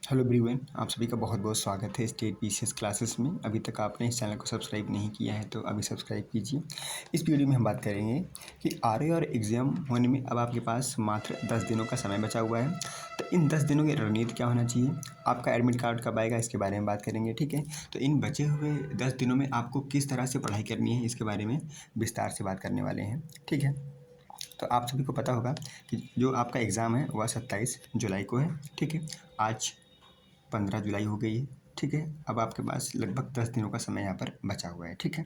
Hello everyone, आप सभी का बहुत बहुत स्वागत है स्टेट पीसीएस क्लासेस में। अभी तक आपने इस चैनल को सब्सक्राइब नहीं किया है तो अभी सब्सक्राइब कीजिए। इस वीडियो में हम बात करेंगे कि आरओ और एग्ज़ाम होने में अब आपके पास मात्र 10 दिनों का समय बचा हुआ है। तो इन 10 दिनों की रणनीति क्या होना चाहिए, आपका एडमिट कार्ड कब आएगा, इसके बारे में बात करेंगे। ठीक है, तो इन बचे हुए 10 दिनों में आपको किस तरह से पढ़ाई करनी है, इसके बारे में विस्तार से बात करने वाले हैं। ठीक है, तो आप सभी को पता होगा कि जो आपका एग्ज़ाम है वह 27 जुलाई को है। ठीक है, आज 15 जुलाई हो गई है। ठीक है, अब आपके पास लगभग 10 दिनों का समय यहाँ पर बचा हुआ है। ठीक है,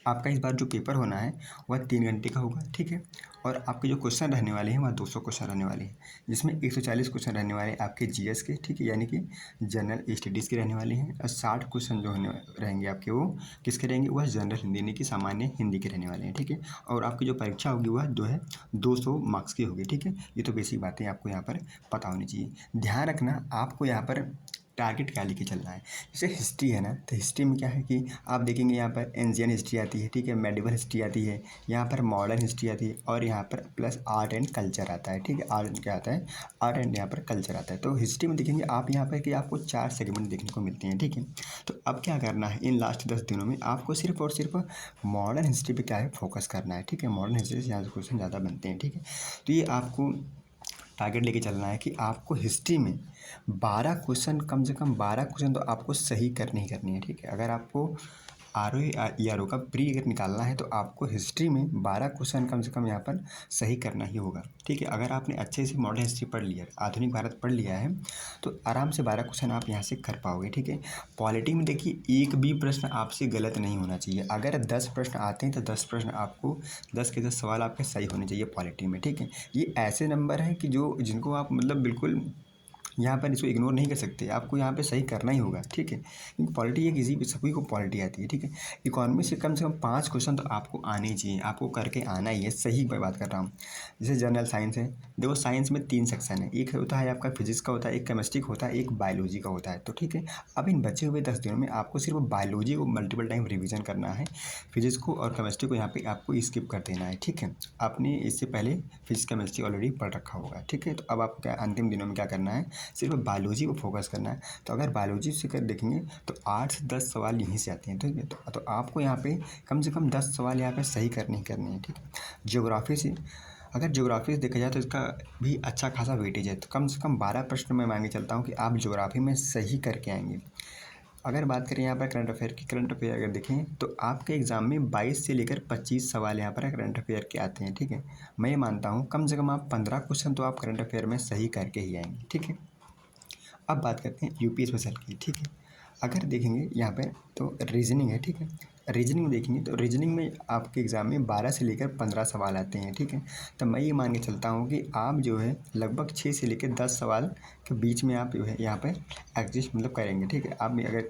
आपका इस बार जो पेपर होना है वह 3 घंटे का होगा। ठीक है, और आपके जो क्वेश्चन रहने वाले हैं वह 200 क्वेश्चन रहने वाले हैं, जिसमें 140 क्वेश्चन रहने वाले हैं आपके जीएस के। ठीक है, यानी कि जनरल स्टडीज़ के रहने वाले हैं, और 60 क्वेश्चन जो होने रहेंगे आपके वो किसके रहेंगे, वह जनरल हिंदी यानी कि सामान्य हिंदी के रहने वाले हैं। ठीक है, और आपकी जो परीक्षा होगी वह 200 मार्क्स की होगी। ठीक है, ये तो बेसिक बातें आपको यहाँ पर पता होनी चाहिए। ध्यान रखना, आपको यहाँ पर टारगेट क्या लेके चलना है। जैसे हिस्ट्री है ना, तो हिस्ट्री में क्या है कि आप देखेंगे यहाँ पर एंशियंट हिस्ट्री आती है। ठीक है, मेडिवल हिस्ट्री आती है, यहाँ पर मॉडर्न हिस्ट्री आती है, और यहाँ पर प्लस आर्ट एंड कल्चर आता है। ठीक है, आर्ट क्या आता है, आर्ट एंड यहाँ पर कल्चर आता है। तो हिस्ट्री में देखेंगे आप यहाँ पर कि आपको 4 सेगमेंट देखने को मिलते हैं। ठीक है, तो अब क्या करना है, इन लास्ट 10 दिनों में आपको सिर्फ और सिर्फ मॉडर्न हिस्ट्री पर क्या है, फोकस करना है। ठीक है, मॉडर्न हिस्ट्री से यहाँ से क्वेश्चन ज़्यादा बनते हैं। ठीक है, तो ये आपको टारगेट लेके चलना है कि आपको हिस्ट्री में 12 क्वेश्चन, कम से कम 12 क्वेश्चन तो आपको सही करनी ही करनी है। ठीक है, अगर आपको R O E R O का प्री अगर निकालना है तो आपको हिस्ट्री में 12 क्वेश्चन कम से कम यहाँ पर सही करना ही होगा। ठीक है, अगर आपने अच्छे से मॉडर्न हिस्ट्री पढ़ लिया, आधुनिक भारत पढ़ लिया है, तो आराम से 12 क्वेश्चन आप यहाँ से कर पाओगे। ठीक है, पॉलिटी में देखिए एक भी प्रश्न आपसे गलत नहीं होना चाहिए। अगर 10 प्रश्न आते हैं तो 10 प्रश्न आपको 10 के 10 सवाल आपके सही होने चाहिए पॉलिटी में। ठीक है, ये ऐसे नंबर हैं कि जो जिनको आप मतलब बिल्कुल यहाँ पर इसको इग्नोर नहीं कर सकते, आपको यहाँ पे सही करना ही होगा। ठीक है, क्योंकि पॉलिटी है, किसी भी सभी को पॉलिटी आती है। ठीक है, इकोनॉमी से कम 5 क्वेश्चन तो आपको आने ही चाहिए, आपको करके आना ही है। सही मैं बात कर रहा हूँ। जैसे जनरल साइंस है, देखो साइंस में 3 सेक्शन है, एक होता है आपका फिजिक्स का होता है, एक केमिस्ट्री का होता है, एक बायोलॉजी का होता है। तो ठीक है, अब इन बचे हुए 10 दिनों में आपको सिर्फ बायोलॉजी को मल्टीपल टाइम रिविजन करना है, फिजिक्स को और केमिस्ट्री को यहाँ पे आपको स्किप कर देना है। ठीक है, आपने इससे पहले फिजिक्स केमिस्ट्री ऑलरेडी पढ़ रखा होगा। ठीक है, तो अब आप क्या अंतिम दिनों में क्या करना है, सिर्फ बायोलॉजी को फोकस करना है। तो अगर बायोलॉजी से कर देखेंगे तो 8 से 10 सवाल यहीं से आते हैं। ठीक है, तो आपको यहाँ पे कम से कम 10 सवाल यहाँ पे सही करने ही करने हैं। ठीक है, ज्योग्राफी से अगर ज्योग्राफी से देखा जाए तो इसका भी अच्छा खासा वेटेज है, तो कम से कम 12 प्रश्न मैं मांगे चलता हूँ कि आप ज्योग्राफी में सही करके आएंगे। अगर बात करें यहाँ पर करंट अफेयर की, करंट अफेयर अगर देखें तो आपके एग्ज़ाम में 22 से लेकर 25 सवाल यहाँ पर करंट अफेयर के आते हैं। ठीक है, मैं ये मानता हूँ कम से कम आप 15 क्वेश्चन तो आप करंट अफेयर में सही करके ही आएंगे। ठीक है, अब बात करते हैं यूपी स्पेशल की। ठीक है, अगर देखेंगे यहाँ पे तो रीजनिंग है। ठीक है, रीजनिंग में देखेंगे तो रीजनिंग में आपके एग्ज़ाम में 12 से लेकर 15 सवाल आते हैं। ठीक है, तो मैं ये मान के चलता हूँ कि आप जो है लगभग 6 से लेकर 10 सवाल के बीच में आप जो है यहाँ पर एडजस्ट मतलब करेंगे। ठीक है, आप अगर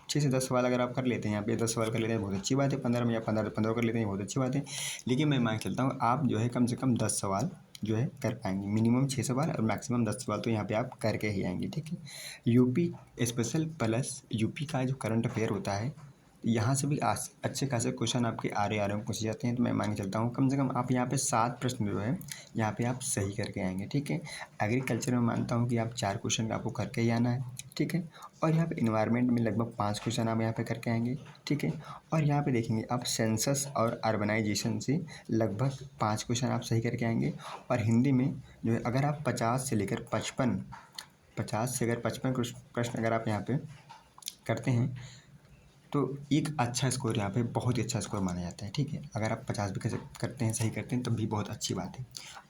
6 से 10 सवाल अगर आप कर लेते हैं, यहाँ पे 10 सवाल कर लेते हैं बहुत अच्छी बात है, 15 में या 15 कर लेते हैं बहुत अच्छी बात है। लेकिन मैं मान के चलता हूँ आप जो है कम से कम 10 सवाल जो है कर पाएंगे, मिनिमम 6 सवाल और मैक्सिमम 10 सवाल तो यहाँ पे आप करके ही आएंगे। ठीक है, यूपी स्पेशल प्लस यूपी का जो करंट अफेयर होता है, यहाँ से भी अच्छे खासे क्वेश्चन आपके आ रहे में पूछे जाते हैं। तो मैं मान के चलता हूँ कम से कम आप यहाँ पे 7 प्रश्न जो है यहाँ पे आप सही करके आएंगे। ठीक है, एग्रीकल्चर में मानता हूँ कि आप 4 क्वेश्चन आपको करके ही आना है। ठीक है, और यहाँ पे इन्वायरमेंट में लगभग 5 क्वेश्चन आप यहाँ पे करके आएंगे। ठीक है, और यहाँ पे देखेंगे आप सेंसस और अर्बनाइजेशन से लगभग 5 क्वेश्चन आप सही करके आएंगे। और हिंदी में जो है अगर आप 50 से लेकर 55 50 से अगर 55 प्रश्न अगर आप यहाँ पे करते हैं तो एक अच्छा स्कोर यहाँ पे बहुत ही अच्छा स्कोर माना जाता है। ठीक है, अगर आप 50 भी कैसे करते हैं, सही करते हैं, तब भी बहुत अच्छी बात है।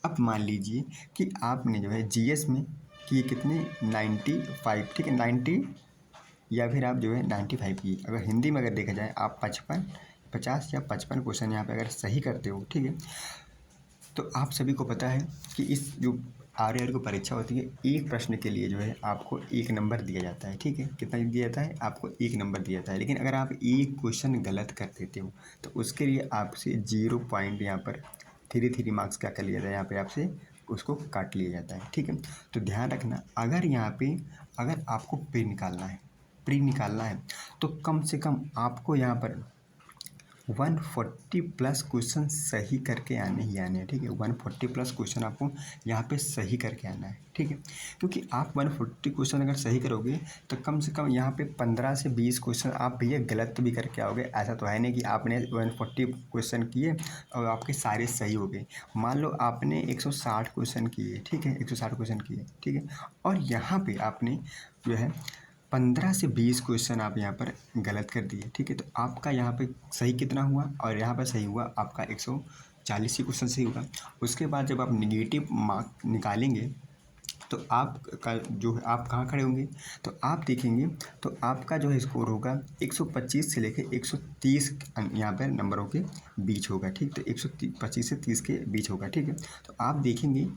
अब मान लीजिए कि आपने जो है जीएस में कि कितने 95, ठीक है 90 या फिर आप जो है 95 की, अगर हिंदी में अगर देखा जाए आप 50 या 55 क्वेश्चन यहाँ पे अगर सही करते हो। ठीक है, तो आप सभी को पता है कि इस जो आर की परीक्षा होती है, एक प्रश्न के लिए जो है आपको 1 नंबर दिया जाता है। ठीक है, कितना दिया जाता है, आपको 1 नंबर दिया जाता है। लेकिन अगर आप एक क्वेश्चन गलत कर देते हो तो उसके लिए आपसे 0 पॉइंट यहाँ पर 3 मार्क्स क्या कर लिया जाता है, यहाँ पे आपसे उसको काट लिया जाता है। ठीक है, तो ध्यान रखना, अगर यहाँ पे अगर आपको प्री निकालना है तो कम से कम आपको यहाँ पर 140+ क्वेश्चन सही करके आने ही आने हैं, ठीक है। 140+ क्वेश्चन आपको यहाँ पे सही करके आना है, ठीक है। क्योंकि आप 140 क्वेश्चन अगर सही करोगे तो कम से कम यहाँ पे 15 से 20 क्वेश्चन आप भैया गलत भी करके आओगे। ऐसा तो है नहीं कि आपने 140 क्वेश्चन किए और आपके सारे सही हो गए। मान लो आपने 160 क्वेश्चन किए, ठीक है, 160 क्वेश्चन किए, ठीक है, और यहाँ पे आपने जो है 15 से 20 क्वेश्चन आप यहाँ पर गलत कर दिए, ठीक है। तो आपका यहाँ पे सही कितना हुआ और यहाँ पर सही हुआ आपका 140 ही क्वेश्चन सही होगा। उसके बाद जब आप निगेटिव मार्क निकालेंगे तो आपका जो है आप कहाँ खड़े होंगे, तो आप देखेंगे तो आपका जो है स्कोर होगा 125 से लेके 130 यहाँ पर नंबरों के बीच होगा, ठीक। तो 125 से 30 के बीच होगा, ठीक है। तो आप देखेंगे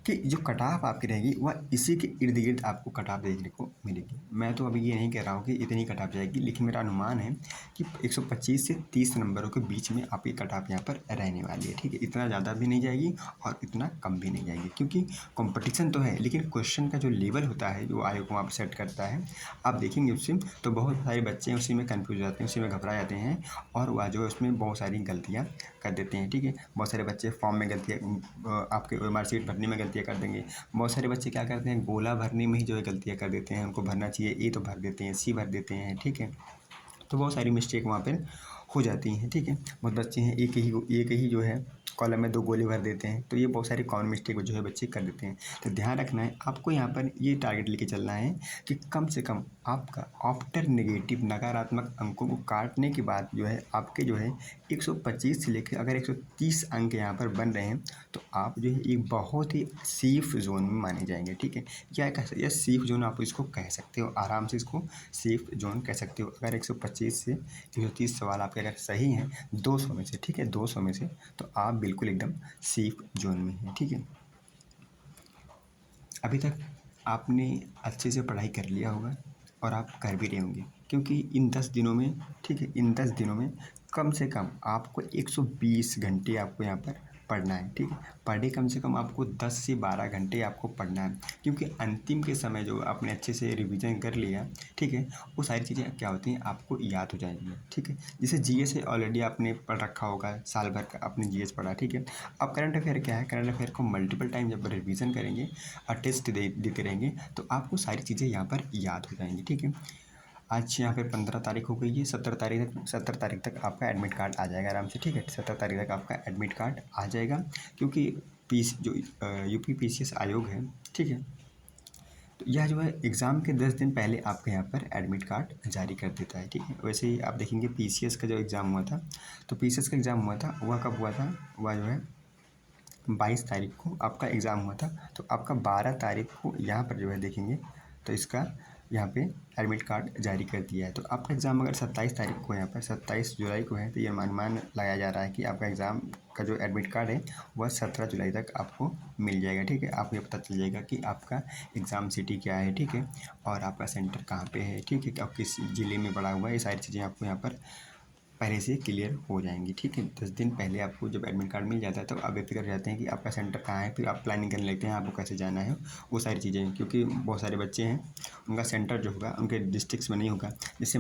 कि जो कटाव आपकी रहेगी वह इसी के इर्द गिर्द आपको कटाव देखने को मिलेगी। मैं तो अभी ये नहीं कह रहा हूँ कि इतनी कटाव जाएगी, लेकिन मेरा अनुमान है कि 125 से 30 नंबरों के बीच में आपकी कटाव यहाँ पर रहने वाली है, ठीक है। इतना ज़्यादा भी नहीं जाएगी और इतना कम भी नहीं जाएगी, क्योंकि कंपटीशन तो है, लेकिन क्वेश्चन का जो लेवल होता है जो आयोग वहाँ पर सेट करता है, आप देखेंगे उससे तो बहुत सारे बच्चे उसी में कन्फ्यूज हो जाते हैं, उसी में घबरा जाते हैं और वह जो है उसमें बहुत सारी गलतियाँ कर देते हैं, ठीक है। बहुत सारे बच्चे फॉर्म में गलतियाँ, आपके मार्कशीट भरने में गलतियाँ कर देंगे। बहुत सारे बच्चे क्या करते हैं, गोला भरने में ही जो है गलतियाँ कर देते हैं। उनको भरना चाहिए ए तो भर देते हैं, सी भर देते हैं, ठीक है। तो बहुत सारी मिस्टेक वहाँ पर हो जाती हैं, ठीक है। बहुत बच्चे हैं एक ही जो है कॉलम में 2 गोले भर देते हैं। तो ये बहुत सारी कॉमन मिस्टेक जो है बच्चे कर देते हैं। तो ध्यान रखना है आपको, यहाँ पर ये टारगेट लेके चलना है कि कम से कम आपका आफ्टर नेगेटिव नकारात्मक अंकों को काटने के बाद जो है आपके जो है 125 से लेकर अगर 130 अंक यहाँ पर बन रहे हैं तो आप जो है एक बहुत ही सेफ जोन में माने जाएंगे, ठीक है। क्या कह सकते, सेफ जोन आप इसको कह सकते हो, आराम से इसको सेफ जोन कह सकते हो। अगर 125 से 130 सवाल आपके अगर सही हैं 200 में से, ठीक है, 200 में से, तो आप बिल्कुल एकदम सेफ जोन में हैं, ठीक है। अभी तक आपने अच्छे से पढ़ाई कर लिया होगा और आप कर भी रहे होंगे, क्योंकि इन 10 दिनों में, ठीक है, इन 10 दिनों में कम से कम आपको 120 घंटे आपको यहाँ पर पढ़ना है, ठीक है। पर डे कम से कम आपको 10 से 12 घंटे आपको पढ़ना है, क्योंकि अंतिम के समय जो आपने अच्छे से रिवीजन कर लिया, ठीक है, वो सारी चीज़ें क्या होती हैं आपको याद हो जाएंगी, ठीक है। जैसे जीएस है ऑलरेडी आपने पढ़ रखा होगा, साल भर का आपने जीएस पढ़ा, ठीक है। अब करंट अफेयर क्या है, करंट अफेयर को मल्टीपल टाइम जब रिवीजन करेंगे और टेस्ट देते रहेंगे तो आपको सारी चीज़ें यहाँ पर याद हो जाएंगी, ठीक है। आज यहाँ पे 15 तारीख हो गई है, 17 तारीख तक आपका एडमिट कार्ड आ जाएगा आराम से, ठीक है। 17 तारीख तक आपका एडमिट कार्ड आ जाएगा, क्योंकि यूपी पीसीएस आयोग है, ठीक है, तो यह जो है एग्ज़ाम के 10 दिन पहले आपके यहाँ पर एडमिट कार्ड जारी कर देता है, ठीक है। वैसे ही आप देखेंगे पीसीएस का जो एग्ज़ाम हुआ था, तो पीसीएस का एग्ज़ाम हुआ था, वह कब हुआ था, वह जो है 22 तारीख को आपका एग्ज़ाम हुआ था। तो आपका 12 तारीख को यहाँ पर जो है देखेंगे तो इसका यहाँ पे एडमिट कार्ड जारी कर दिया है। तो आपका एग्ज़ाम अगर 27 तारीख को यहाँ पर 27 जुलाई को है, तो ये अनुमान लगाया जा रहा है कि आपका एग्ज़ाम का जो एडमिट कार्ड है वह 17 जुलाई तक आपको मिल जाएगा, ठीक है। आपको ये पता चल जाएगा कि आपका एग्ज़ाम सिटी क्या है, ठीक है, और आपका सेंटर कहाँ पे है, ठीक है, आप किस ज़िले में पड़ा हुआ है, ये सारी चीज़ें आपको यहाँ पर पहले से क्लियर हो जाएंगी, ठीक है। 10 दिन पहले आपको जब एडमिट कार्ड मिल जाता है तो आप बेफिक्र हो जाते हैं कि आपका सेंटर कहाँ है, फिर आप प्लानिंग करने लगते हैं आपको कैसे जाना है, वो सारी चीज़ें, क्योंकि बहुत सारे बच्चे हैं उनका सेंटर जो होगा उनके डिस्ट्रिक्ट्स में नहीं होगा। जैसे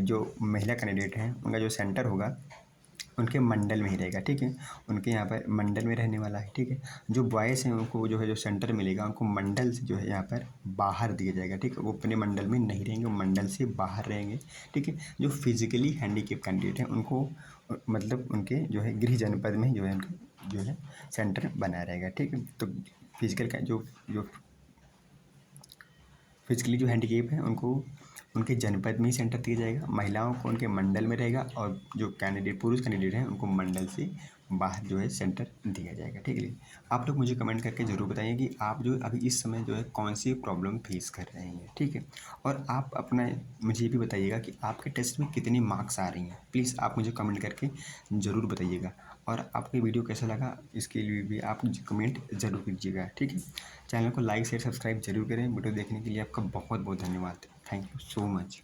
जो महिला कैंडिडेट हैं उनका जो सेंटर होगा उनके मंडल में ही रहेगा, ठीक है, उनके यहाँ पर मंडल में रहने वाला है, ठीक है। जो बॉयज़ हैं उनको जो है जो सेंटर मिलेगा उनको मंडल से जो है यहाँ पर बाहर दिया जाएगा, ठीक है। वो अपने मंडल में नहीं रहेंगे, वो मंडल से बाहर रहेंगे, ठीक है। जो फिजिकली हैंडीकेप कैंडिडेट हैं उनको मतलब उनके जो है गृह जनपद में जो है उनका जो है सेंटर बना रहेगा, ठीक है। तो फिजिकल का जो फिजिकली जो हैंडीकेप है उनको उनके जनपद में ही सेंटर दिया जाएगा, महिलाओं को उनके मंडल में रहेगा और जो पुरुष कैंडिडेट हैं उनको मंडल से बाहर जो है सेंटर दिया जाएगा, ठीक है। आप लोग मुझे कमेंट करके ज़रूर बताइए कि आप जो अभी इस समय जो है कौन सी प्रॉब्लम फेस कर रहे हैं, ठीक है। और आप अपना मुझे ये भी बताइएगा कि आपके टेस्ट में कितने मार्क्स आ रही हैं, प्लीज़ आप मुझे कमेंट करके ज़रूर बताइएगा। और आपको वीडियो कैसा लगा इसके लिए भी आप मुझे कमेंट ज़रूर कीजिएगा, ठीक है। चैनल को लाइक शेयर सब्सक्राइब जरूर करें। वीडियो देखने के लिए आपका बहुत बहुत धन्यवाद। Thank you so much.